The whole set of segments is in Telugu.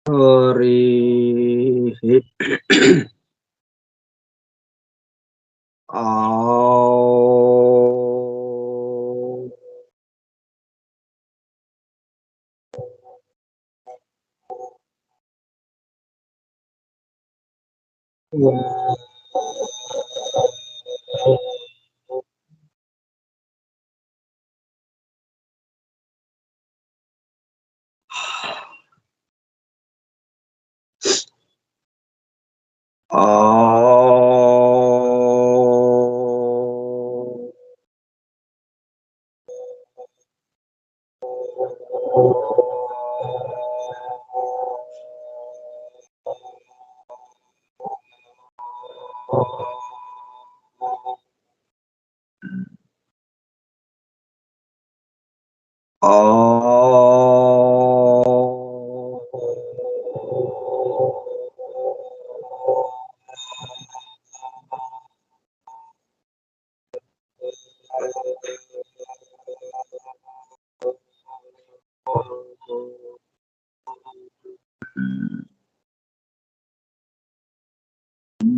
हरिः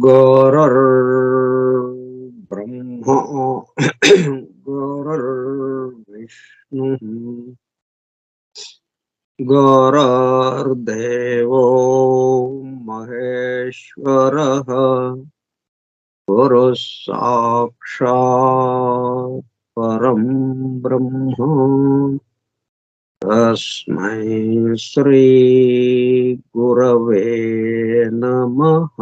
गुरुर्ब्रह्मा गुरुर्विष्णुः गुरुर्देवो महेश्वरः गुरुः साक्षात् परं ब्रह्म तस्मै श्री गुरवे नमः।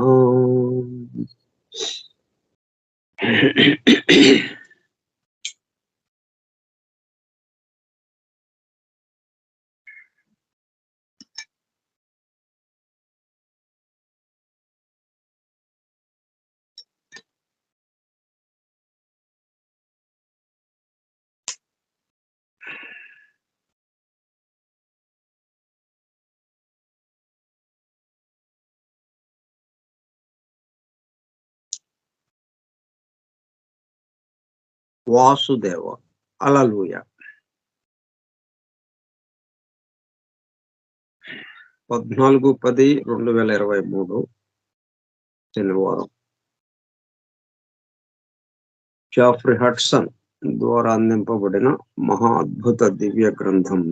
వాసుదేవ హల్లెలూయా. 14/10/2023 శనివారం. జాఫ్రీ హడ్సన్ ద్వారా అందింపబడిన మహా అద్భుత దివ్య గ్రంథం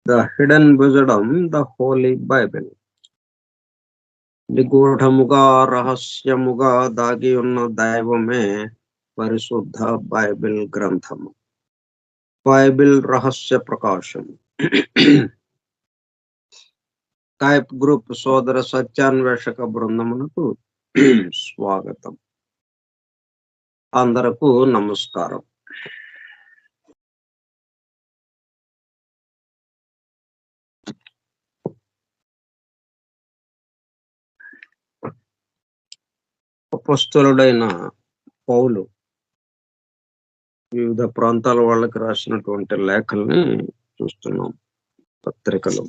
the hidden wisdom the Holy Bible. నిగూఢముగా రహస్యముగా దాగి ఉన్న దైవమే పరిశుద్ధ బైబిల్ గ్రంథము. బైబిల్ రహస్య ప్రకాశం. టైప్ గ్రూప్ సోదర సత్యాన్వేషక బృందమునకు స్వాగతం. అందరకు నమస్కారం. అపొస్తలుడైన పౌలు వివిధ ప్రాంతాల వాళ్ళకి రాసినటువంటి లేఖల్ని చూస్తున్నాం పత్రికలు.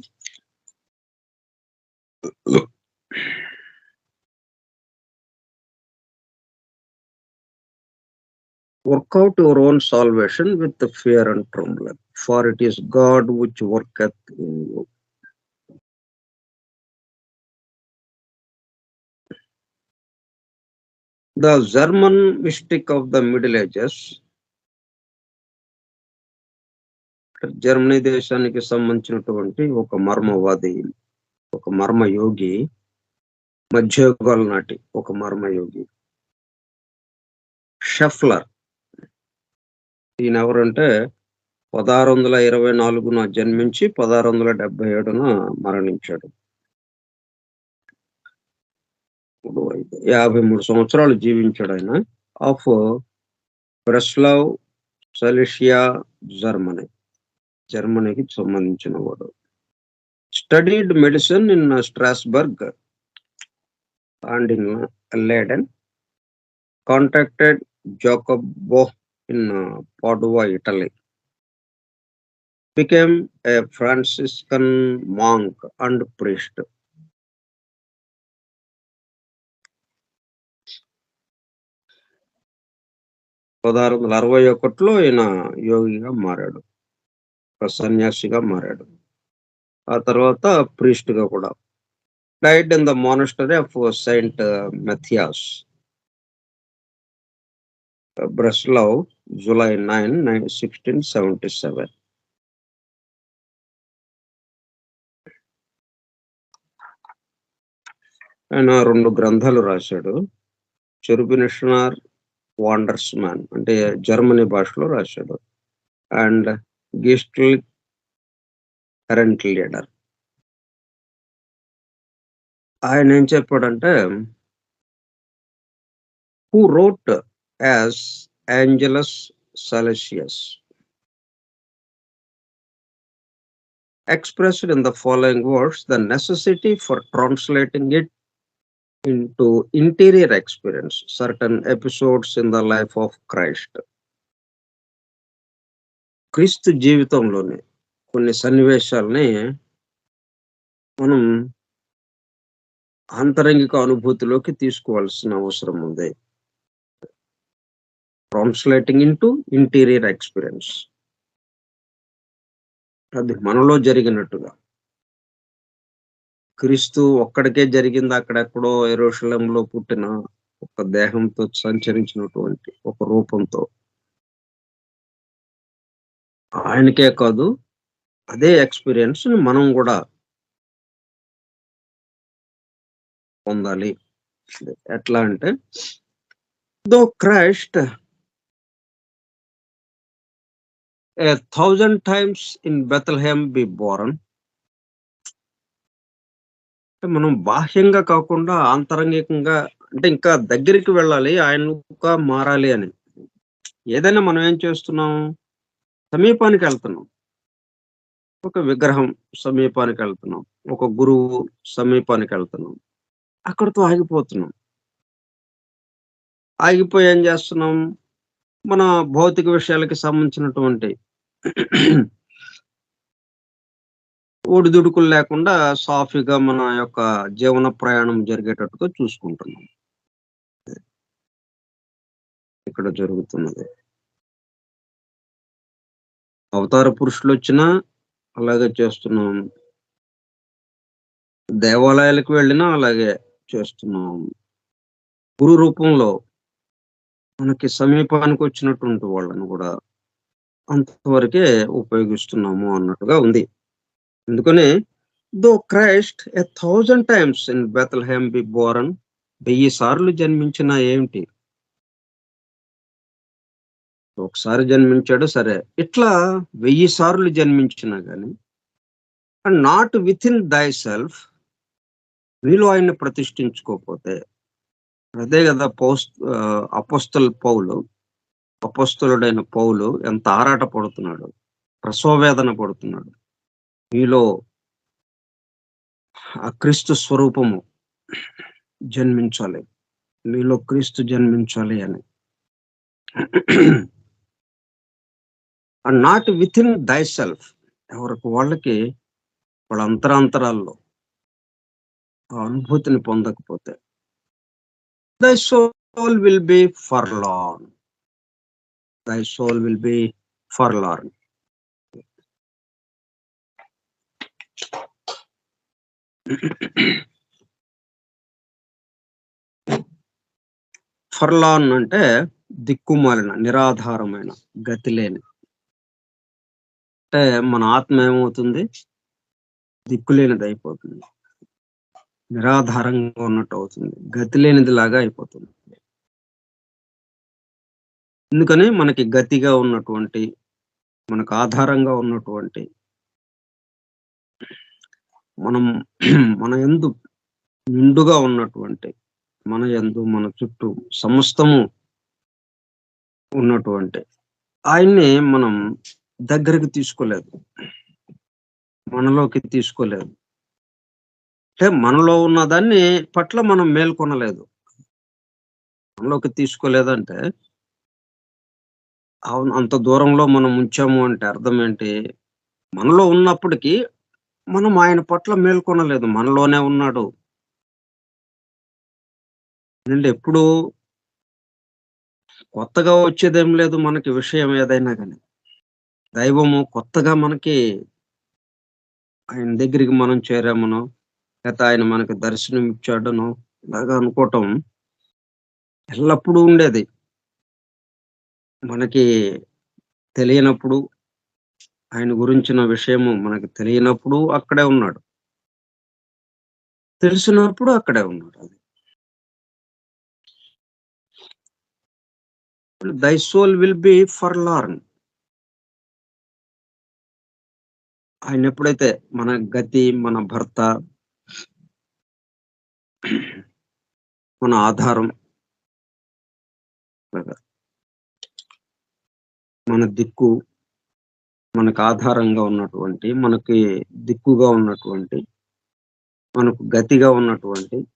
Work out your own salvation with the fear and trembling, for it is God which worketh in you. The German mystic of the Middle Ages, Germany దేశానికి సంబంధించినటువంటి ఒక మర్మవాది, ఒక మర్మయోగి, మధ్యయుగాల నాటి ఒక మర్మయోగి షెఫ్లర్. ఈయన ఎవరంటే 1624 జన్మించి 1677 మరణించాడు. 53 సంవత్సరాలు జీవించాడు ఆయన. ఆఫ్ బ్రెస్లావ్, సలిషియా, జర్మనీకి సంబంధించిన వాడు. Studied medicine in Strasbourg and in Leiden. Contacted Jacobo in Padua, Italy. Became a Franciscan monk and priest. (1661) ఈయన యోగిగా మారాడు, ఒక సన్యాసిగా మారాడు. ఆ తర్వాత priest గా కూడా. Died in the monastery of Saint Matthias, Breslau, July 9, 1677. ఆయన 2 గ్రంథాలు రాశాడు. చెరుబినిషనర్ వాండర్స్ మ్యాన్ అంటే జర్మనీ భాషలో రాశాడు. అండ్ గెస్ట్ల్ కరెంట్ లీడర్. ఆయన ఏం చెప్పాడంటే, who wrote as Angelus Salesius expressed in the following words the necessity for translating it into interior experience, certain episodes in the life of Christ. క్రీస్తు జీవితంలోని కొన్ని సన్నివేశాలని మనం ఆంతరంగిక అనుభూతిలోకి తీసుకోవాల్సిన అవసరం ఉంది. Translating into interior experience. అది మనలో జరిగినట్టుగా. క్రీస్తు ఒక్కడికే జరిగింది అక్కడెక్కడో యెరూషలేములో పుట్టిన ఒక దేహంతో సంచరించినటువంటి ఒక రూపంతో. ఆయనకే కాదు, అదే ఎక్స్పీరియన్స్ మనం కూడా పొందాలి. ఎట్లా అంటే, దో Christ 1,000 times in Bethlehem be born. మనం బాహ్యంగా కాకుండా ఆంతరంగికంగా అంటే ఇంకా దగ్గరికి వెళ్ళాలి, ఆయనగా మారాలి అని. ఏదైనా మనం ఏం చేస్తున్నాం, సమీపానికి వెళ్తున్నాం. ఒక విగ్రహం సమీపానికి వెళ్తున్నాం, ఒక గురువు సమీపానికి వెళ్తున్నాం, అక్కడితో ఆగిపోతున్నాం. ఆగిపోయి ఏం చేస్తున్నాం, మన భౌతిక విషయాలకి సంబంధించినటువంటి ఒడిదుడుకులు లేకుండా సాఫీగా మన యొక్క జీవన ప్రయాణం జరిగేటట్టుగా చూసుకుంటున్నాం. ఇక్కడ జరుగుతున్నది. అవతార పురుషులు వచ్చినా అలాగే చేస్తున్నాం, దేవాలయాలకు వెళ్ళినా అలాగే చేస్తున్నాం. గురు రూపంలో మనకి సమీపానికి వచ్చినటువంటి వాళ్ళని కూడా అంతవరకే ఉపయోగిస్తున్నాము అన్నట్టుగా ఉంది. ఎందుకని though Christ 1,000 times in Bethlehem be born, 1000 సార్లు జన్మించినా ఏమిటి, ఒకసారి జన్మించాడు సరే, ఇట్లా 1000 సార్లు జన్మించినా గాని and not with in thy self, నీలో ఆయన్ని ప్రతిష్ఠించుకోకపోతే. అదే కదా అపోస్తలుడైన పౌలు ఎంత ఆరాట పడుతున్నాడు, ప్రసవవేదన పడుతున్నాడు. మీలో ఆ క్రీస్తు స్వరూపము జన్మించాలి, మీలో క్రీస్తు జన్మించాలి అని. And not with in thy self, ఎవరికి వాళ్ళకి వాళ్ళ అంతరాంతరాల్లో ఆ అనుభూతిని పొందకపోతే thy soul will be forlorn. Thy soul will be forlorn. ఫర్లాన్ అంటే దిక్కుమాలిన, నిరాధారమైన, గతి లేని. అంటే మన ఆత్మ ఏమవుతుంది, దిక్కులేనిది అయిపోతుంది, నిరాధారంగా ఉన్నట్టు అవుతుంది, గతి లేనిది లాగా అయిపోతుంది. ఎందుకని మనకి గతిగా ఉన్నటువంటి, మనకు ఆధారంగా ఉన్నటువంటి, మన యందు నిండుగా ఉన్నటువంటి, మన యందు మన చుట్టూ సమస్తము ఉన్నటువంటి ఆయన్ని మనం దగ్గరికి తీసుకోలేదు, మనలోకి తీసుకోలేదు. అంటే మనలో ఉన్న దాన్ని పట్ల మనం మేల్కొనలేదు. మనలోకి తీసుకోలేదంటే అవును, అంత దూరంలో మనం ఉంచాము అంటే అర్థం ఏంటి, మనలో ఉన్నప్పటికీ మనం ఆయన పట్ల మేల్కొనలేదు, మనలోనే ఉన్నాడు. ఎప్పుడు కొత్తగా వచ్చేదేం లేదు మనకి విషయం ఏదైనా కానీ. దైవము కొత్తగా మనకి ఆయన దగ్గరికి మనం చేరామనో, లేతే ఆయన మనకు దర్శనం ఇచ్చాడనో ఇలాగ అనుకోవటం ఎల్లప్పుడూ ఉండేది. మనకి తెలియనప్పుడు, ఆయన గురించిన విషయము మనకు తెలియనప్పుడు అక్కడే ఉన్నాడు. తెలిసినప్పుడు అక్కడే ఉన్నాడు. అది. "దై సోల్ విల్ బి ఫర్లార్న్." ఆయనెప్పుడైతే మన గతి, మన భర్త, మన ఆధారం, అలాగా మన దిక్కు, మనకు ఆధారంగా ఉన్నటువంటి, మనకి దిక్కుగా ఉన్నటువంటి, మనకు గతిగా ఉన్నటువంటి,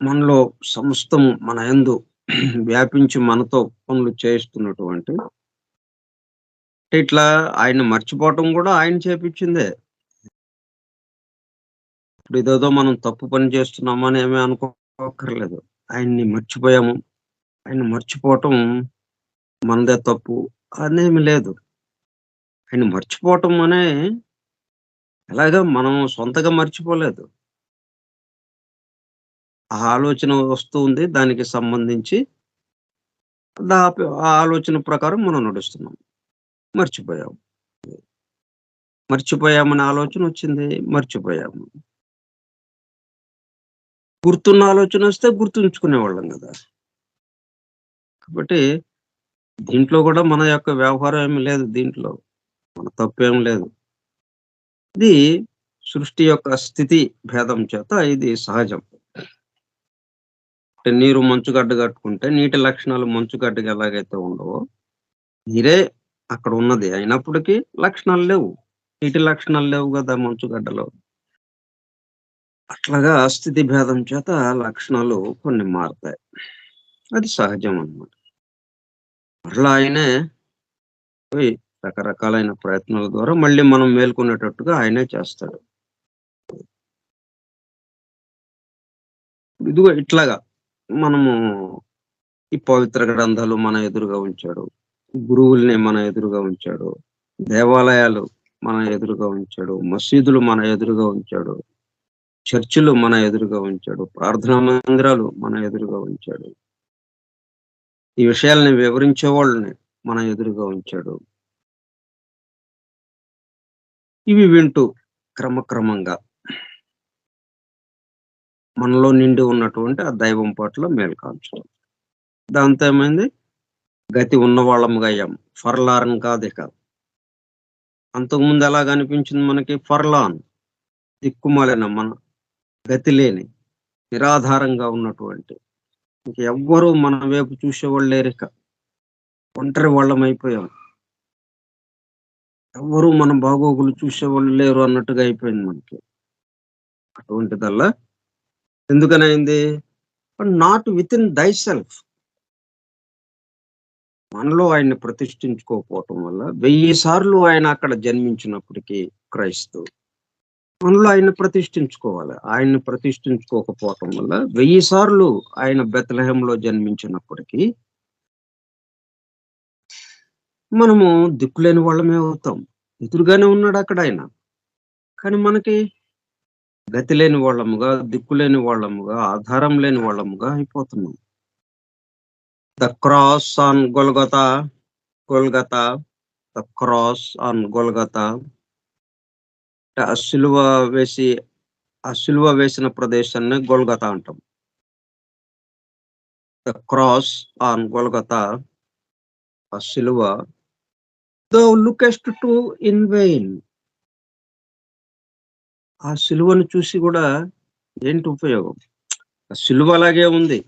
మనలో సమస్తము మన యందు వ్యాపించి మనతో పనులు చేయిస్తున్నటువంటి, ఇట్లా ఆయన మర్చిపోవటం కూడా ఆయన చేపిచ్చిందే. ఇప్పుడు ఇదేదో మనం తప్పు పని చేస్తున్నామని ఏమీ అనుకోక్కర్లేదు. ఆయన్ని మర్చిపోయాము. ఆయన మర్చిపోవటం మనదే తప్పు అనేమి లేదు. ఆయన మర్చిపోవటం అనే ఎలాగా మనం సొంతగా మర్చిపోలేదు. ఆ ఆలోచన వస్తూ ఉంది. దానికి సంబంధించి ఆ ఆలోచన ప్రకారం మనం నడుస్తున్నాం. మర్చిపోయాం. మర్చిపోయామనే ఆలోచనొచ్చింది. మర్చిపోయాము. గుర్తున్న ఆలోచనొస్తే గుర్తుంచుకునేవాళ్ళం గదా! కాబట్టి దీంట్లో గూడా మన యొక్క వ్యవహారం ఏమి లేదు దీంట్లో. మన తప్పేం లేదు. ఇది సృష్టి యొక్క స్థితి భేదం చేత ఇది సహజం. అంటే నీరు మంచుగడ్డ కట్టుకుంటే నీటి లక్షణాలు మంచుగడ్డకి ఎలాగైతే ఉండవో, నీరే అక్కడ ఉన్నది. అయినప్పటికీ లక్షణాలు లేవు. నీటి లక్షణాలు లేవు గదా మంచుగడ్డలో. అట్లాగా స్థితి భేదం చేత లక్షణాలు కొన్ని మారతాయి. అది సహజం అన్నమాట. మరలా ఆయనే పోయి రకరకాలైన ప్రయత్నాల ద్వారా మళ్ళీ మనం మేల్కొనేటట్టుగా ఆయనే చేస్తాడు. ఇదిగో ఇట్లాగా మనము ఈ పవిత్ర గ్రంథాలు మన ఎదురుగా ఉంచాడు. గురువుల్ని మన ఎదురుగా ఉంచాడు. దేవాలయాలు మన ఎదురుగా ఉంచాడు. మసీదులు మన ఎదురుగా ఉంచాడు. చర్చిలు మన ఎదురుగా ఉంచాడు. ప్రార్థనా మందిరాలు మన ఎదురుగా ఉంచాడు. ఈ విషయాల్ని వివరించే వాళ్ళని మన ఎదురుగా ఉంచాడు. ఇవి వింటూ క్రమక్రమంగా మనలో నిండి ఉన్నటువంటి ఆ దైవం పట్ల మేలు కాంచడం. దాంతో ఏమైంది? గతి ఉన్నవాళ్ళముగా అయ్యాం. ఫర్లార్న్ కాదిక. అంతకుముందు ఎలాగ అనిపించింది మనకి? ఫర్లాన్, దిక్కుమాలిన, మన గతి లేని, నిరాధారంగా ఉన్నటువంటి, ఇంక ఎవ్వరు మన వైపు చూసేవాళ్ళు లేరిక. ఒంటరి వాళ్ళమైపోయాం. ఎవ్వరు మన బాగోగులు చూసేవాళ్ళు లేరు అన్నట్టుగా అయిపోయింది మనకి. అటువంటిదల్లా ఎందుకనయింది? Not within thyself. మనలో ఆయన్ని ప్రతిష్ఠించుకోకపోవటం వల్ల 1000 సార్లు ఆయన అక్కడ జన్మించినప్పటికీ క్రైస్తు. మనలో ఆయన్ని ప్రతిష్ఠించుకోవాలి. ఆయన్ని ప్రతిష్ఠించుకోకపోవటం వల్ల 1000 సార్లు ఆయన బెత్లెహేంలో జన్మించినప్పటికీ మనము దిక్కులేని వాళ్ళమే అవుతాం. ఎదురుగానే ఉన్నాడక్కడ ఆయన. కానీ మనకి గతి లేని వాళ్ళముగా, దిక్కులేని వాళ్ళముగా, ఆధారం లేని వాళ్ళముగా అయిపోతున్నాం. The cross on Golgotha, Golgotha, the cross on Golgotha, ఆ సిలువ వేసి ఆ సిలువ వేసిన ప్రదేశాన్ని గొల్గతా అంటాం. ద క్రాస్ ఆన్ గొల్గతా, ఆ సిలువ, thou lookest to in vain. ఆ సిలువను చూసి గూడా ఏంటి ఉపయోగం? ఆ సిలువ అలాగే ఉంది.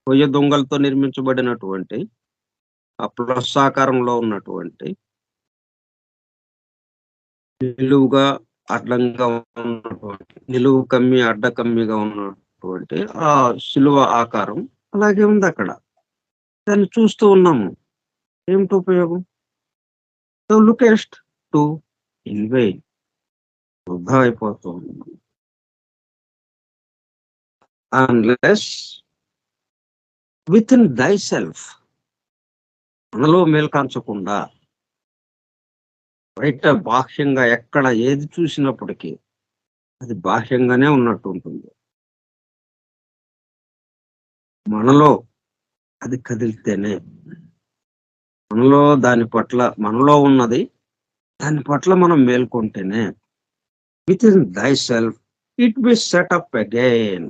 కొయ్య దొంగలతో నిర్మించబడినటువంటి, ఆ ప్లస్ ఆకారంలో ఉన్నటువంటి, నిలువుగా, అడ్డంగా ఉన్నటువంటి, నిలువు కమ్మి, అడ్డ కమ్మిగా ఉన్నటువంటి ఆ సిలువ ఆకారం అలాగే ఉందక్కడ. దాన్ని చూస్తూ ఉన్నాము. ఏమిటి ఉపయోగం? thou lookest to in vain. వృధా అయిపోతూ ఉంది. అన్లెస్ వితిన్ థైసెల్ఫ్, మనలో మేలు కాంచకుండా బయట బాహ్యంగా ఎక్కడ ఏది చూసినప్పటికీ అది బాహ్యంగానే ఉన్నట్టు ఉంటుంది. మనలో అది కదిలితేనే, మనలో ఉన్నది దాని పట్ల మనం మేల్కొంటేనే within thigh self it be set up again.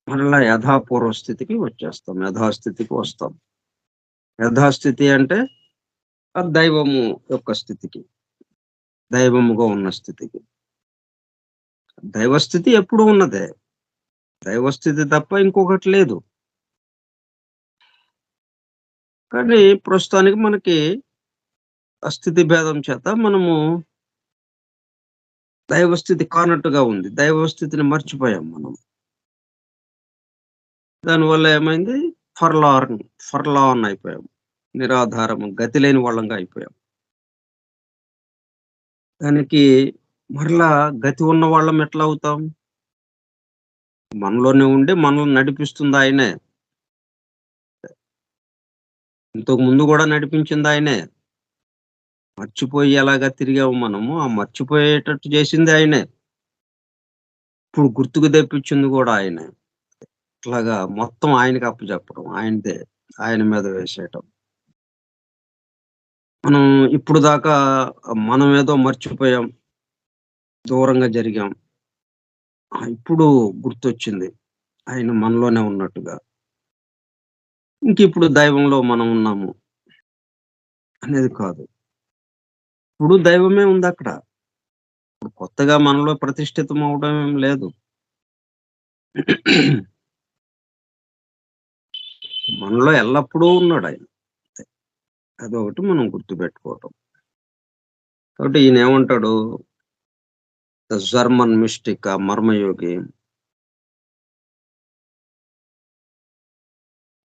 మరలా యథాపూర్వ స్థితికి వచ్చేస్తాం, యథాస్థితికి వస్తాం. యథాస్థితి అంటే ఆ దైవము యొక్క స్థితికి, దైవముగా ఉన్న స్థితికి. దైవస్థితి ఎప్పుడు ఉన్నదే, దైవస్థితి తప్ప ఇంకొకటి లేదు. కానీ ప్రస్తుతానికి మనకి ఆ స్థితి భేదం చేత మనము దైవస్థితి కానట్టుగా ఉంది. దైవస్థితిని మర్చిపోయాం మనం. దానివల్ల ఏమైంది? ఫర్లాన్ అయిపోయాం. నిరాధారము, గతి లేని వాళ్ళంగా అయిపోయాం. దానికి మరలా గతి ఉన్న వాళ్ళం ఎట్లా అవుతాం? మనలోనే ఉండి మనల్ని నడిపిస్తుంది ఆయనే. ఇంతకు ముందు కూడా నడిపించింది ఆయనే. మర్చిపోయి ఎలాగా తిరిగాము మనము, ఆ మర్చిపోయేటట్టు చేసింది ఆయనే. ఇప్పుడు గుర్తుకు తెప్పించింది కూడా ఆయనే. ఇట్లాగా మొత్తం ఆయనకి అప్పచెప్పడం, ఆయనదే, ఆయన మీద వేసేయటం. మనం ఇప్పుడు దాకా మనం ఏదో మర్చిపోయాం, దూరంగా జరిగాం. ఇప్పుడు గుర్తొచ్చింది ఆయన మనలోనే ఉన్నట్టుగా. ఇంకిప్పుడు దైవంలో మనం ఉన్నాము అనేది కాదు. ఇప్పుడు దైవమే ఉందక్కడ. ఇప్పుడు కొత్తగా మనలో ప్రతిష్ఠితం అవ్వడం ఏం లేదు. మనలో ఎల్లప్పుడూ ఉన్నాడాయన. అదొకటి మనం గుర్తుపెట్టుకోవటం. కాబట్టి ఈయనేమంటాడు, ద జర్మన్ మిస్టిక్, ఆ మర్మయోగి,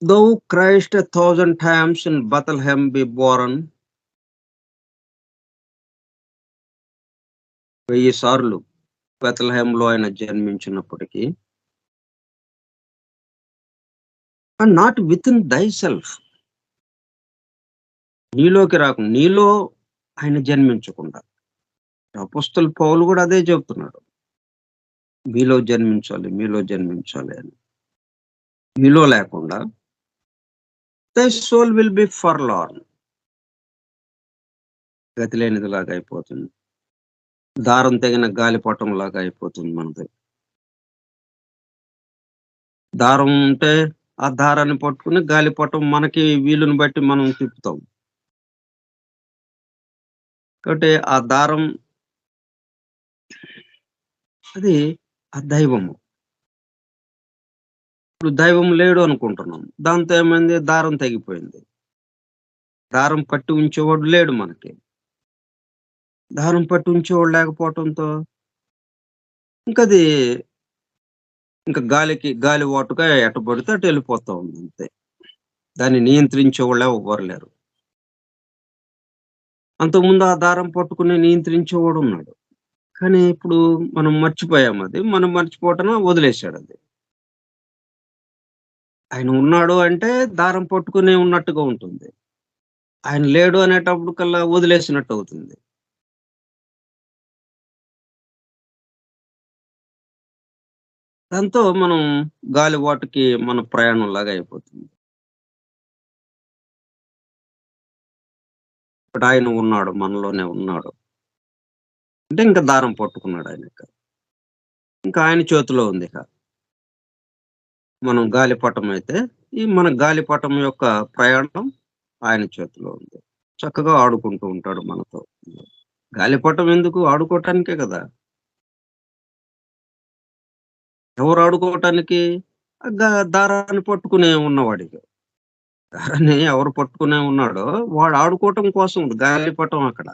"Thou Christ 1,000 times in Bethlehem be born." 1000 సార్లు బెత్లెహేంలో ఆయన జన్మించినప్పటికీ, and not within thyself, నీలోకి రాకుండా, నీలో ఆయన జన్మించకుండా. అపోస్తలుడు పౌలు కూడా అదే చెప్తున్నాడు. మీలో జన్మించాలి, మీలో జన్మించాలి అని. మీలో లేకుండా థై సోల్ విల్ బి ఫర్లార్న్, గతి లేనిదిలాగా అయిపోతుంది. దారం తెగిన గాలిపటం లాగా అయిపోతుంది మనది. దారం ఉంటే ఆ దారాన్ని పట్టుకుని గాలిపటం మనకి వీలుని బట్టి మనం తిప్పుతాం. కాబట్టి ఆ దారం అది ఆ దైవము. ఇప్పుడు దైవం లేడు అనుకుంటున్నాం. దాంతో ఏమైంది? దారం తెగిపోయింది. దారం పట్టి ఉంచేవాడు లేడు మనకి. దారం పట్టి ఉంచేవాడు లేకపోవటంతో ఇంకది ఇంక గాలివాటుగా ఎటు పడితే అటు వెళ్ళిపోతా ఉంది అంతే. దాన్ని నియంత్రించేవాళ్ళే ఎవ్వరు లేరు. అంతకుముందు ఆ దారం పట్టుకుని నియంత్రించేవాడు ఉన్నాడు. కానీ ఇప్పుడు మనం మర్చిపోయాం అది. మనం మర్చిపోవటన వదిలేసాడది. ఆయన ఉన్నాడు అంటే దారం పట్టుకునే ఉన్నట్టుగా ఉంటుంది. ఆయన లేడు అనేటప్పటికల్లా వదిలేసినట్టు అవుతుంది. దాంతో మనం గాలివాటుకి మన ప్రయాణంలాగా అయిపోతుంది. ఇప్పుడు ఆయన ఉన్నాడు, మనలోనే ఉన్నాడు. అంటే ఇంక దారం పట్టుకున్నాడు ఆయనిక. ఇంకా ఆయన చేతిలో ఉందిక. మనం గాలిపటం అయితే, ఈ మన గాలిపటం యొక్క ప్రయాణం ఆయన చేతిలో ఉంది. చక్కగా ఆడుకుంటూ ఉంటాడు మనతో. గాలిపటం ఎందుకు? ఆడుకోవటానికే కదా! ఎవరు ఆడుకోవటానికి? దారాన్ని పట్టుకునే ఉన్నవాడికి. దారాన్ని ఎవరు పట్టుకునే ఉన్నాడో వాడు ఆడుకోవటం కోసం ఉంది గాలిపటం అక్కడ.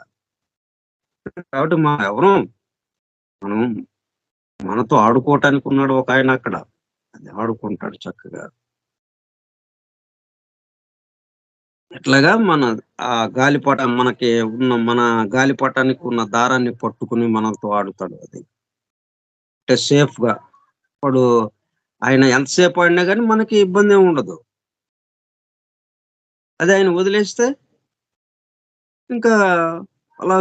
కాబట్టి మనం మనతో ఆడుకోవటానికి ఉన్నాడు ఒకాయన అక్కడ. అది ఆడుకుంటాడు చక్కగా. ఇట్లాగా ఆ గాలిపటం మనకి మన గాలిపటానికి ఉన్న దారాన్ని పట్టుకుని మనతో ఆడుతాడు అది. అంటే సేఫ్‌గా. వాడు ఆయన ఎంతసేపు ఆడినా గాని మనకి ఇబ్బందేం ఉండదు. అదే ఆయన వదిలేస్తే ఇంకా అలా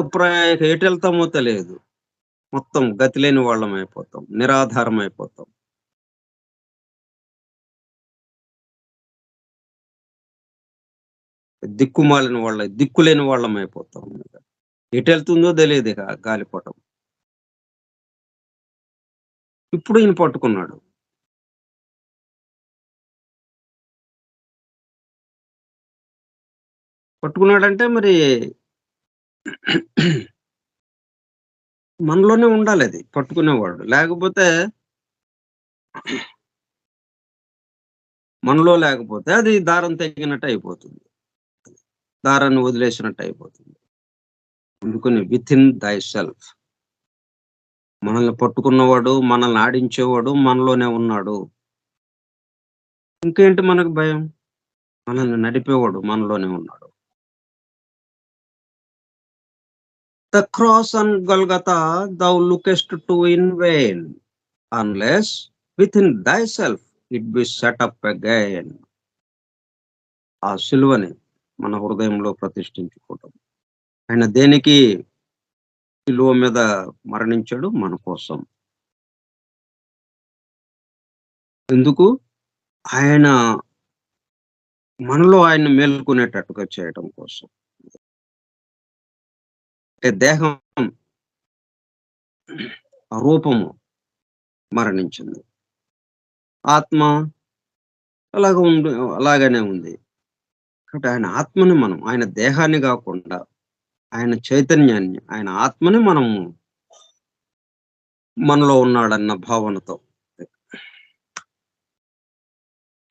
ఎటు వెళ్తామో తెలియదు. మొత్తం గతి లేని వాళ్ళం అయిపోతాం, నిరాధారం అయిపోతాం. దిక్కులేని వాళ్ళం అయిపోతాం. ఎటు వెళ్తుందో తెలియదు ఇక గాలిపటం. ఇప్పుడు ఈయన పట్టుకున్నాడు. పట్టుకున్నాడంటే మరి మనలోనే ఉండాలి అది పట్టుకునేవాడు. లేకపోతే మనలో లేకపోతే అది దారం తెగినట్టు అయిపోతుంది. దారాన్ని వదిలేసినట్టు అయిపోతుంది. అందుకని వితిన్ థై సెల్ఫ్ మనల్ని పట్టుకున్నవాడు, మనల్ని ఆడించేవాడు మనలోనే ఉన్నాడు. ఇంకేంటి మనకు భయం? మనల్ని నడిపేవాడు మనలోనే ఉన్నాడు. The cross on Golgotha thou lookest to in vain, unless within thyself it be set up again. ఆ సిలువని మన హృదయంలో ప్రతిష్ఠించుకోవటం. ఆయన దేనికి సిలువ మీద మరణించాడు? మన కోసం. ఎందుకు? ఆయన మనలో ఆయన్ని మేల్కొనేటట్టుగా చేయటం కోసం. అంటే దేహం రూపము మరణించింది, ఆత్మ అలాగనే ఉంది. కాబట్టి ఆయన ఆత్మని మనం, ఆయన దేహాన్ని కాకుండా ఆయన చైతన్యాన్ని, ఆయన ఆత్మని మనలో ఉన్నాడన్న భావనతో.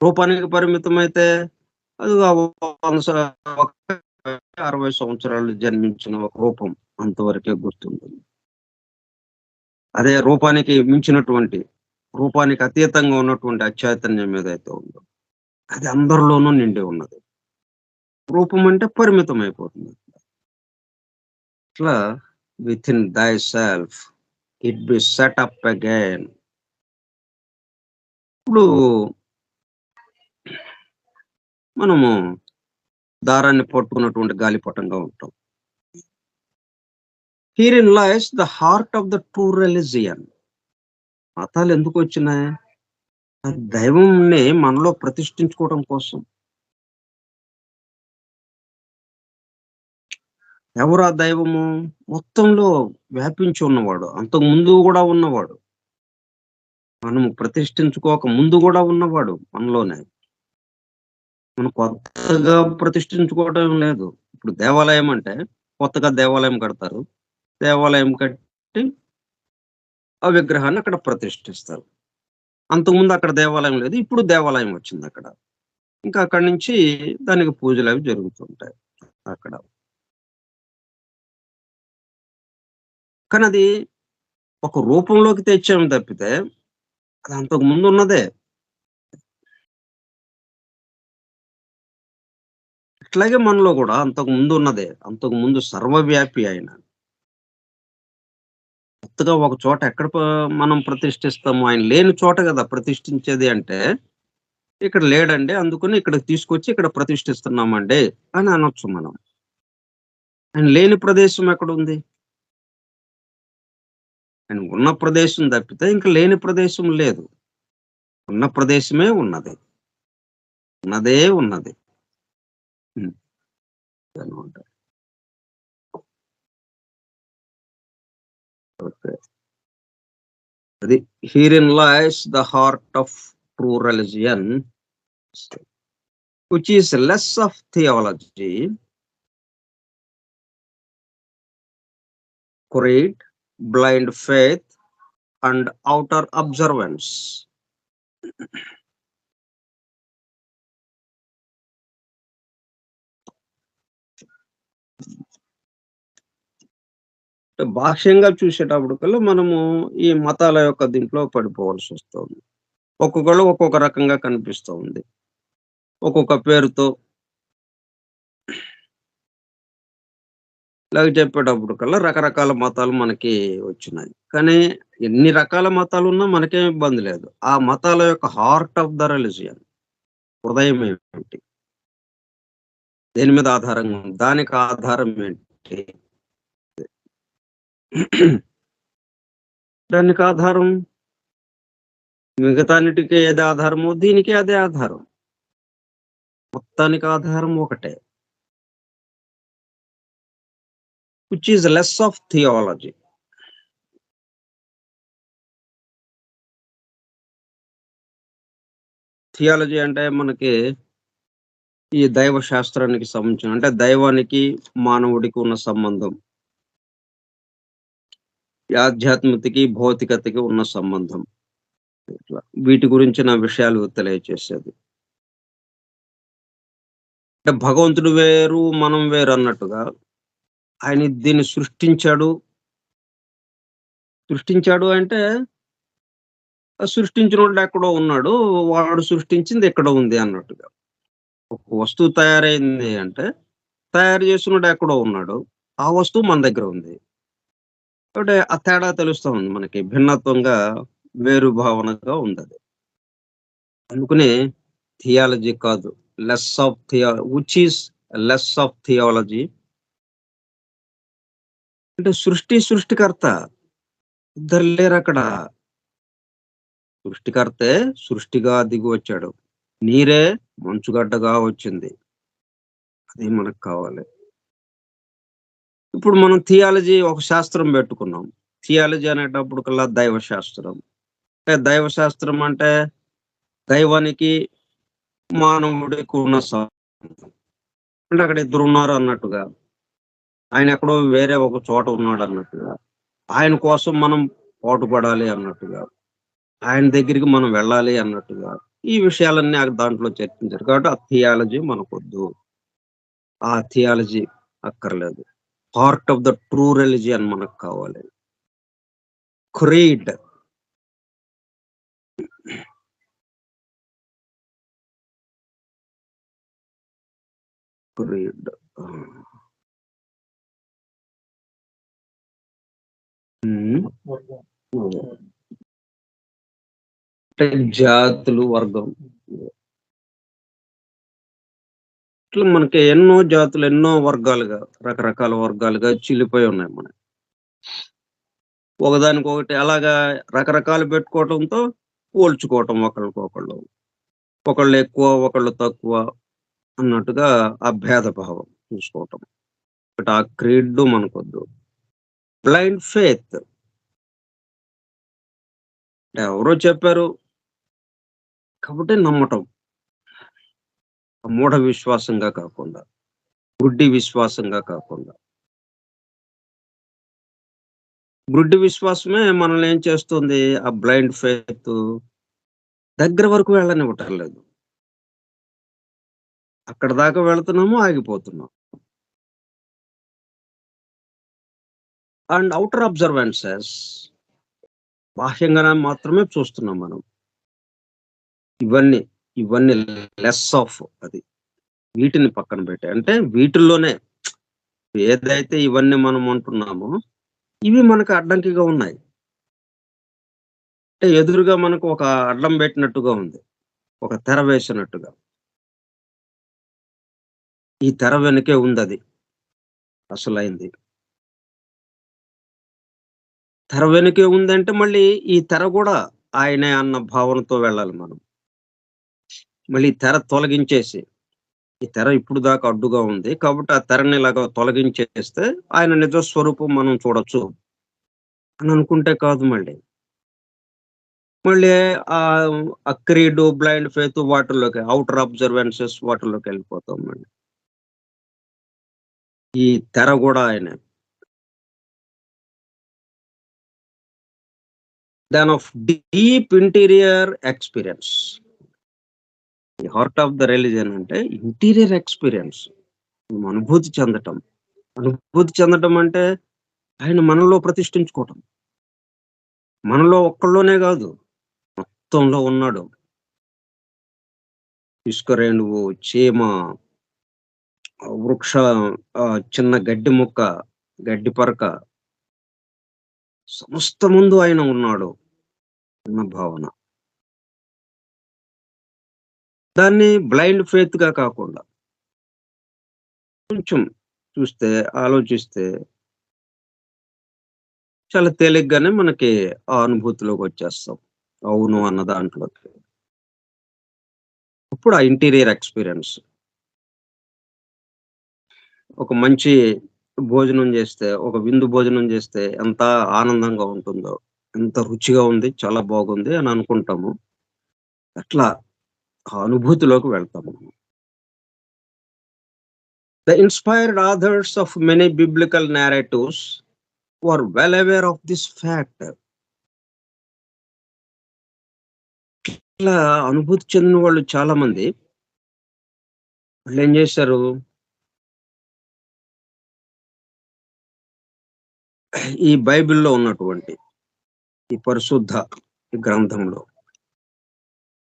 రూపానికి పరిమితమైతే అది 60 సంవత్సరాలు జన్మించిన ఒక రూపం అంతవరకే గుర్తుంటుంది. అదే రూపానికి మించినటువంటి, రూపానికి అతీతంగా ఉన్నటువంటి అచైతన్యం ఏదైతే ఉందో అది అందరిలోనూ నిండి ఉన్నది. రూపం అంటే పరిమితం అయిపోతుంది. ఇట్లా within thy self it be set up again. ఇప్పుడు మనము దారాన్ని పట్టుకున్నటువంటి గాలిపటంగా ఉంటాం. Herein lies the heart of the true religion. మతాలు ఎందుకు వచ్చినాయి? దైవంని మనలో ప్రతిష్ఠించుకోవడం కోసం. ఎవరు ఆ దైవము? మొత్తంలో వ్యాపించి ఉన్నవాడు, అంతకు ముందు కూడా ఉన్నవాడు, మనము ప్రతిష్ఠించుకోక ముందు కూడా ఉన్నవాడు మనలోనే. మనం కొత్తగా ప్రతిష్ఠించుకోవడం లేదు. ఇప్పుడు దేవాలయం అంటే కొత్తగా దేవాలయం కడతారు. దేవాలయం కట్టి ఆ విగ్రహాన్ని అక్కడ ప్రతిష్ఠిస్తారు. అంతకుముందు అక్కడ దేవాలయం లేదు, ఇప్పుడు దేవాలయం వచ్చింది అక్కడ. ఇంకా అక్కడి నుంచి దానికి పూజలు అవి జరుగుతుంటాయి అక్కడ. కానీ అది ఒక రూపంలోకి తెచ్చాము తప్పితే అది అంతకు ముందు ఉన్నదే. అట్లాగే మనలో కూడా అంతకు ముందు ఉన్నదే. అంతకు ముందు సర్వవ్యాపి ఆయన. కొత్తగా ఒక చోట ఎక్కడ మనం ప్రతిష్ఠిస్తాము? ఆయన లేని చోట కదా ప్రతిష్ఠించేది. అంటే ఇక్కడ లేడండి, అందుకని ఇక్కడికి తీసుకొచ్చి ఇక్కడ ప్రతిష్ఠిస్తున్నామండి అని అనొచ్చు మనం. ఆయన లేని ప్రదేశం ఎక్కడుంది? ఆయన ఉన్న ప్రదేశం తప్పితే ఇంకా లేని ప్రదేశం లేదు. ఉన్న ప్రదేశమే ఉన్నది, ఉన్నదే ఉన్నది. ఓకే, అది herein lies the heart of true religion, which is less of theology, creed, blind faith, and outer observance. భాష్యంగా చూసేటప్పుడు కల్లా మనము ఈ మతాల యొక్క దీంట్లో పడిపోవాల్సి వస్తుంది. ఒక్కొక్కళ్ళు ఒక్కొక్క రకంగా కనిపిస్తూ ఉంది, ఒక్కొక్క పేరుతో. ఇలాగ చెప్పేటప్పుడు కల్లా రకరకాల మతాలు మనకి వచ్చినాయి. కానీ ఎన్ని రకాల మతాలు ఉన్నా మనకేం ఇబ్బంది లేదు. ఆ మతాల యొక్క హార్ట్ ఆఫ్ ద రిలిజియన్, హృదయం ఏమిటి, దేని మీద ఆధారంగా ఉంది, దానికి ఆధారం ఏంటి, ఒకటి. దానికి ఆధారం మిగతాన్నిటికి ఏది ఆధారమో దీనికి అదే ఆధారం. మొత్తానికి ఆధారం ఒకటే. Which is less of theology. Theology అంటే మనకి ఈ దైవ శాస్త్రానికి సంబంధించిన, అంటే దైవానికి మానవుడికి ఉన్న సంబంధం, ఈ ఆధ్యాత్మికతకి భౌతికతకి ఉన్న సంబంధం, ఇట్లా వీటి గురించిన విషయాలు తెలియచేసేది. అంటే భగవంతుడు వేరు మనం వేరు అన్నట్టుగా ఆయన దీన్ని సృష్టించాడు. సృష్టించాడు అంటే సృష్టించినోడు ఎక్కడో ఉన్నాడు, వాడు సృష్టించింది ఎక్కడో ఉంది అన్నట్టుగా. ఒక వస్తువు తయారైంది అంటే తయారు చేసినోడు ఎక్కడో ఉన్నాడు, ఆ వస్తువు మన దగ్గర ఉంది. అంటే ఆ తేడా తెలుస్తా ఉంది మనకి. భిన్నత్వంగా వేరు భావనగా ఉందది. అందుకనే థియాలజీ కాదు, less of which is less of theology. అంటే సృష్టికర్త ఇద్దరు లేరు అక్కడ. సృష్టికర్తే సృష్టిగా దిగి వచ్చాడు, నీరే మంచుగడ్డగా వచ్చింది. అది మనకు కావాలి. ఇప్పుడు మనం థియాలజీ ఒక శాస్త్రం పెట్టుకున్నాం. థియాలజీ అనేటప్పుడు కల్లా దైవ శాస్త్రం. అంటే దైవ శాస్త్రం అంటే దైవానికి మానవుడికి ఉన్న సంబంధం. అంటే అక్కడ ఇద్దరు ఉన్నారు అన్నట్టుగా, ఆయన ఎక్కడో వేరే ఒక చోట ఉన్నాడు అన్నట్టుగా, ఆయన కోసం మనం పాటుపడాలి అన్నట్టుగా, ఆయన దగ్గరికి మనం వెళ్ళాలి అన్నట్టుగా ఈ విషయాలన్నీ దాంట్లో చర్చించారు. కాబట్టి ఆ థియాలజీ మనకొద్దు, ఆ థియాలజీ అక్కర్లేదు. Heart of the true religion మనకు కావాలి. క్రీడ్. క్రీడ్ అంటే జాతులు, వర్గం. ఇట్లా మనకి ఎన్నో జాతులు, ఎన్నో వర్గాలుగా, రకరకాల వర్గాలుగా చీలిపోయి ఉన్నాయి మనకి. ఒకదానికొకటి అలాగా రకరకాలు పెట్టుకోవటంతో పోల్చుకోవటం ఒకళ్ళకొకళ్ళు. ఒకళ్ళు ఎక్కువ, ఒకళ్ళు తక్కువ అన్నట్టుగా ఆ భేదభావం చూసుకోవటం. బట్ ఆ క్రీడ్ మనకొద్దు. Blind faith. ఎవరో చెప్పారు కాబట్టి నమ్మటం. మూఢ విశ్వాసంగా కాకుండా, గుడ్డి విశ్వాసంగా కాకుండా. గుడ్డి విశ్వాసమే మనల్ని ఏం చేస్తుంది, ఆ బ్లైండ్ ఫెయిత్ దగ్గర వరకు వెళ్ళనివ్వటం లేదు. అక్కడ దాకా వెళ్తున్నాము, ఆగిపోతున్నాం. అండ్ ఔటర్ అబ్జర్వెన్సెస్, బాహ్యంగా మాత్రమే చూస్తున్నాం మనం. ఇవన్నీ ఇవన్నీ లెస్ ఆఫ్ అది. వీటిని పక్కన పెట్టి, అంటే వీటిల్లోనే ఏదైతే ఇవన్నీ మనం అంటున్నామో ఇవి మనకు అడ్డంకిగా ఉన్నాయి. అంటే ఎదురుగా మనకు ఒక అడ్డం పెట్టినట్టుగా ఉంది, ఒక తెర వేసినట్టుగా. ఈ తెర వెనుకే ఉంది అది అసలైంది. తెర వెనుకే ఉందంటే మళ్ళీ ఈ తెర కూడా ఆయనే అన్న భావనతో వెళ్ళాలి మనం. మళ్ళీ తెర తొలగించేసి, ఈ తెర ఇప్పుడు దాకా అడ్డుగా ఉంది కాబట్టి ఆ తెరని ఇలాగా తొలగించేస్తే ఆయన నిజ స్వరూపం మనం చూడొచ్చు అని అనుకుంటే కాదు. మళ్ళీ మళ్ళీ ఆ క్రీడ్, బ్లైండ్ ఫెయిత్ వాటిల్లోకి, ఔటర్ అబ్జర్వెన్సెస్ వాటిల్లోకి వెళ్ళిపోతాం మళ్ళీ. ఈ తెర కూడా ఆయనే. దాన్ ఆఫ్ డీప్ ఇంటీరియర్ ఎక్స్పీరియన్స్. ఈ హార్ట్ ఆఫ్ ద రిలిజన్ అంటే ఇంటీరియర్ ఎక్స్పీరియన్స్, అనుభూతి చెందటం. అనుభూతి చెందటం అంటే ఆయన మనలో ప్రతిష్ఠించుకోవటం. మనలో ఒక్కళ్ళలోనే కాదు, మొత్తంలో ఉన్నాడు. ఇసుక రేణువు, చీమ, వృక్ష, చిన్న గడ్డి ముక్క, గడ్డి పరక, సమస్త ముందు ఆయన ఉన్నాడు అన్న భావన. దాన్ని బ్లైండ్ ఫెయిత్ గా కాకుండా కొంచెం చూస్తే, ఆలోచిస్తే చాలా తేలిగ్గానే మనకి ఆ అనుభూతిలోకి వచ్చేస్తాం. అవును అన్న దాంట్లోకి. అప్పుడు ఆ ఇంటీరియర్ ఎక్స్‌పీరియన్స్. ఒక మంచి భోజనం చేస్తే, ఒక విందు భోజనం చేస్తే ఎంత ఆనందంగా ఉంటుందో, ఎంత రుచిగా ఉంది, చాలా బాగుంది అని అనుకుంటాము. అట్లా ఆ అనుభూతిలోకి వెళ్తాము. The inspired authors of many biblical narratives were well aware of this fact. ఇట్లా అనుభూతి చెందిన వాళ్ళు చాలామంది వాళ్ళేం చేశారు, ఈ బైబిల్‌లో ఉన్నటువంటి, ఈ పరిశుద్ధ గ్రంథంలో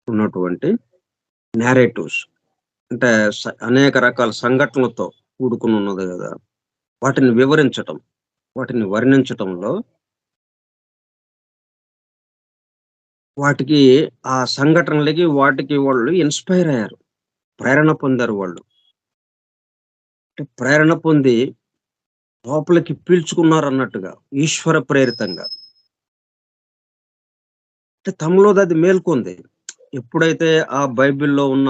ఉన్నటువంటి నేరేటివ్స్ అంటే అనేక రకాల సంఘటనలతో కూడుకొని ఉన్నది గదా! వాటిని వివరించటం, వాటిని వర్ణించటంలో వాటికి ఆ సంఘటనలకి వాటికి వాళ్ళు ఇన్‌స్పైర్ అయ్యారు. ప్రేరణ పొందారు వాళ్ళు. అంటే ప్రేరణ పొంది లోపలికి పీల్చుకున్నారన్నట్టుగా ఈశ్వర ప్రేరితంగా. అంటే తమలోది అది మేల్కొంది. ఎప్పుడైతే ఆ బైబిల్‌లో ఉన్న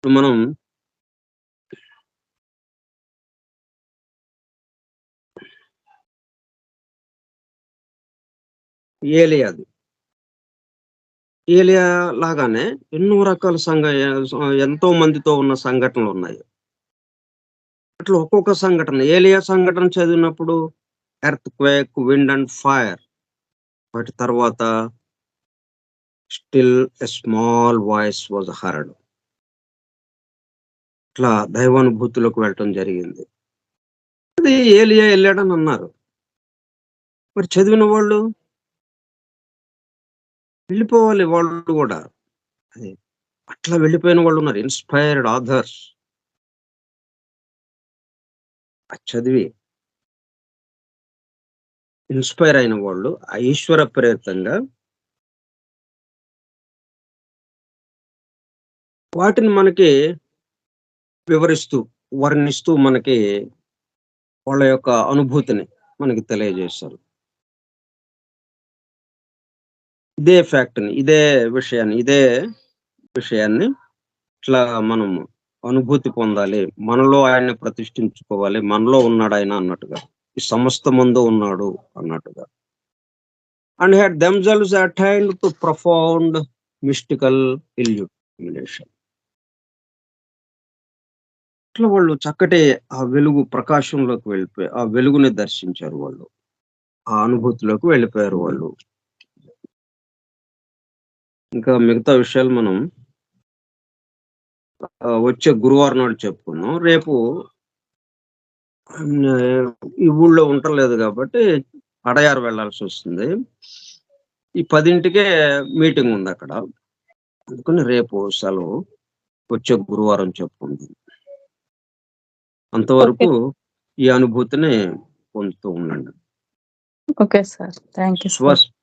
ఇప్పుడు మనం ఏలియాది. ఏలియా లాగానే ఎన్నో రకాల ఎంతో మందితో ఉన్న సంఘటనలున్నాయి. అట్లా ఒక్కొక్క సంఘటన ఏలియా సంఘటన చదివినప్పుడు ఎర్త్‌క్వేక్, విండ్ అండ్ ఫైర్. వాటి తర్వాత still a small voice was heard. ఇట్లా దైవానుభూతిలోకి వెళ్ళటం జరిగింది. అది ఏలియా ఎళ్ళాడని అన్నారు. మరి చదివిన వాళ్ళు వెళ్ళిపోవాలి వాళ్ళు గూడా. అది అట్లా వెళ్ళిపోయిన వాళ్ళున్నారు. Inspired authors. అది చదివి ఇన్‌స్పైర్ అయిన వాళ్ళు ఆ ఈశ్వర ప్రేరితంగా వాటిని మనకి వివరిస్తూ, వర్ణిస్తూ మనకి వాళ్ళ యొక్క అనుభూతిని మనకి తెలియజేశారు. ఇదే ఫ్యాక్ట్‌ని, ఇదే విషయాన్ని ఇట్లా మనం అనుభూతి పొందాలి. మనలో ఆయన్ని ప్రతిష్ఠించుకోవాలి. మనలో ఉన్నాడాయన అన్నట్టుగా. ఈ సమస్తమందు ఉన్నాడు అన్నట్టుగా. And had themselves attained to profound mystical illumination. ఇట్లా వాళ్ళు చక్కటి ఆ వెలుగు ప్రకాశంలోకి వెళ్ళిపోయి, ఆ వెలుగుని దర్శించారు వాళ్ళు. ఆ అనుభూతిలోకి వెళ్ళిపోయారు వాళ్ళు. ఇంకా మిగతా విషయాలు మనం వచ్చే గురువారం నాడు చెప్పుకుందాం. రేపు ఈ ఊళ్ళో ఉండలేదు కాబట్టి అడయారు వెళ్ళాల్సొస్తుంది. ఈ 10కే మీటింగ్ ఉందక్కడ. అందుకని రేపు సెలవు. వచ్చే గురువారం చెప్పుకుందాం. ఓకే. అంతవరకు ఈ అనుభూతిని పొందుతూ ఉండండి. Okay sir. Thank you sir. స్వస్తి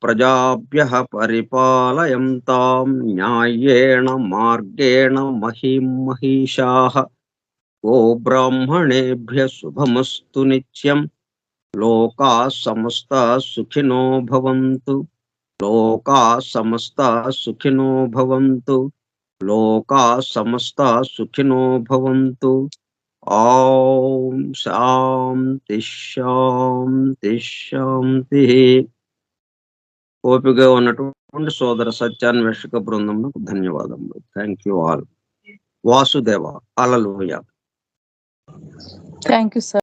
ప్రజాభ్యః పరిపాలయంతాం న్యాయేణ మార్గేణ మహీం మహీషాః. గోబ్రాహ్మణేభ్యః శుభమస్తు నిత్యం. లోకాః సమస్తాః సుఖినో భవంతు. లోకాః సమస్తాః సుఖినో భవంతు. లోకాః సమస్తాః సుఖినో భవంతు. ఓం శాంతి శాంతి శాంతి. ఓపికగా ఉన్నటువంటి సోదర సత్యాన్వేషక బృందంకు ధన్యవాదములు. Thank you all. Vasudeva. Hallelujah. Thank you sir.